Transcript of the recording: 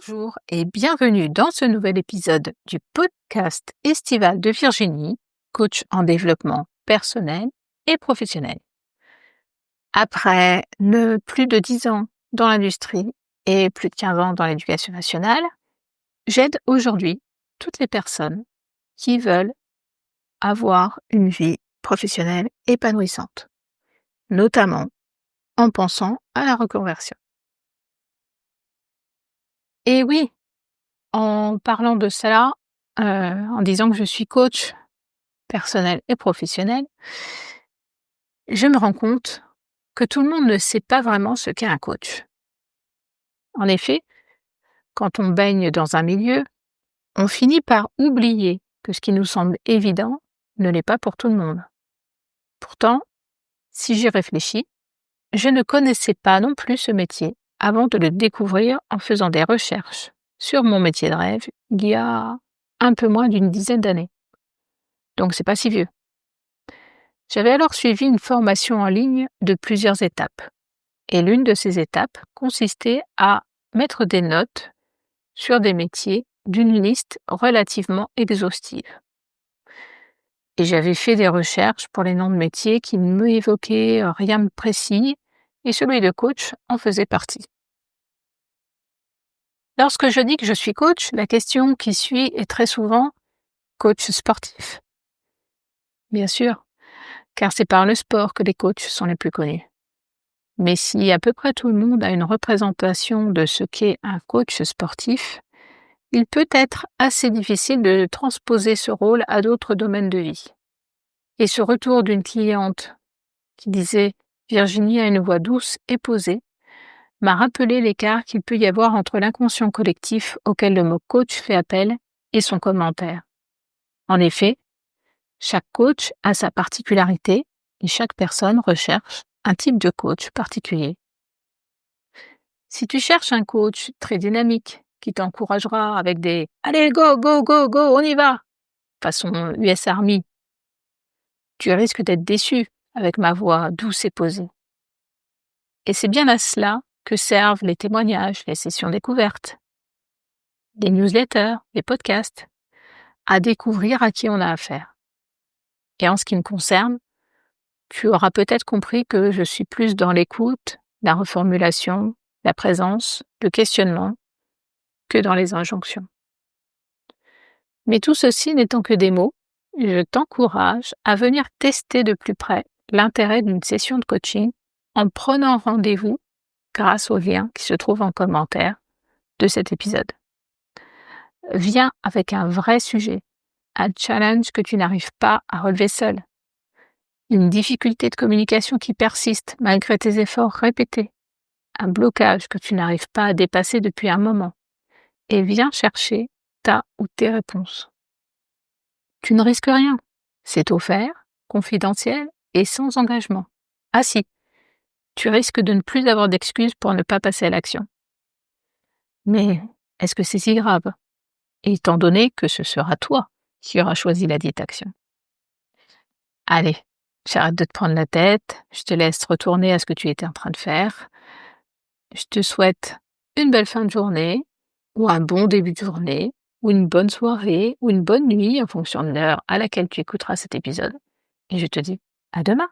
Bonjour et bienvenue dans ce nouvel épisode du podcast estival de Virginie, coach en développement personnel et professionnel. Après plus de 10 ans dans l'industrie et plus de 15 ans dans l'éducation nationale, j'aide aujourd'hui toutes les personnes qui veulent avoir une vie professionnelle épanouissante, notamment en pensant à la reconversion. Et oui, en parlant de cela, en disant que je suis coach personnel et professionnel, je me rends compte que tout le monde ne sait pas vraiment ce qu'est un coach. En effet, quand on baigne dans un milieu, on finit par oublier que ce qui nous semble évident ne l'est pas pour tout le monde. Pourtant, si j'y réfléchis, je ne connaissais pas non plus ce métier avant de le découvrir en faisant des recherches sur mon métier de rêve il y a un peu moins d'une dizaine d'années. Donc c'est pas si vieux. J'avais alors suivi une formation en ligne de plusieurs étapes. Et l'une de ces étapes consistait à mettre des notes sur des métiers d'une liste relativement exhaustive. Et j'avais fait des recherches pour les noms de métiers qui ne m'évoquaient rien de précis, et celui de coach en faisait partie. Lorsque je dis que je suis coach, la question qui suit est très souvent « coach sportif ». Bien sûr, car c'est par le sport que les coachs sont les plus connus. Mais si à peu près tout le monde a une représentation de ce qu'est un coach sportif, il peut être assez difficile de transposer ce rôle à d'autres domaines de vie. Et ce retour d'une cliente qui disait « Virginie a une voix douce et posée » m'a rappelé l'écart qu'il peut y avoir entre l'inconscient collectif auquel le mot coach fait appel et son commentaire. En effet, chaque coach a sa particularité et chaque personne recherche un type de coach particulier. Si tu cherches un coach très dynamique qui t'encouragera avec des « Allez, go, go, go, go, on y va !» façon US Army, tu risques d'être déçu avec ma voix douce et posée. Et c'est bien à cela que servent les témoignages, les sessions découvertes, les newsletters, les podcasts, à découvrir à qui on a affaire. Et en ce qui me concerne, tu auras peut-être compris que je suis plus dans l'écoute, la reformulation, la présence, le questionnement, que dans les injonctions. Mais tout ceci n'étant que des mots, je t'encourage à venir tester de plus près l'intérêt d'une session de coaching en prenant rendez-vous grâce au lien qui se trouve en commentaire de cet épisode. Viens avec un vrai sujet, un challenge que tu n'arrives pas à relever seul, une difficulté de communication qui persiste malgré tes efforts répétés, un blocage que tu n'arrives pas à dépasser depuis un moment, et viens chercher ta ou tes réponses. Tu ne risques rien, c'est offert, confidentiel et sans engagement. Ah si, tu risques de ne plus avoir d'excuses pour ne pas passer à l'action. Mais est-ce que c'est si grave, étant donné que ce sera toi qui auras choisi la dite action? Allez, j'arrête de te prendre la tête, je te laisse retourner à ce que tu étais en train de faire. Je te souhaite une belle fin de journée, ou un bon début de journée, ou une bonne soirée, ou une bonne nuit en fonction de l'heure à laquelle tu écouteras cet épisode. Et je te dis à demain.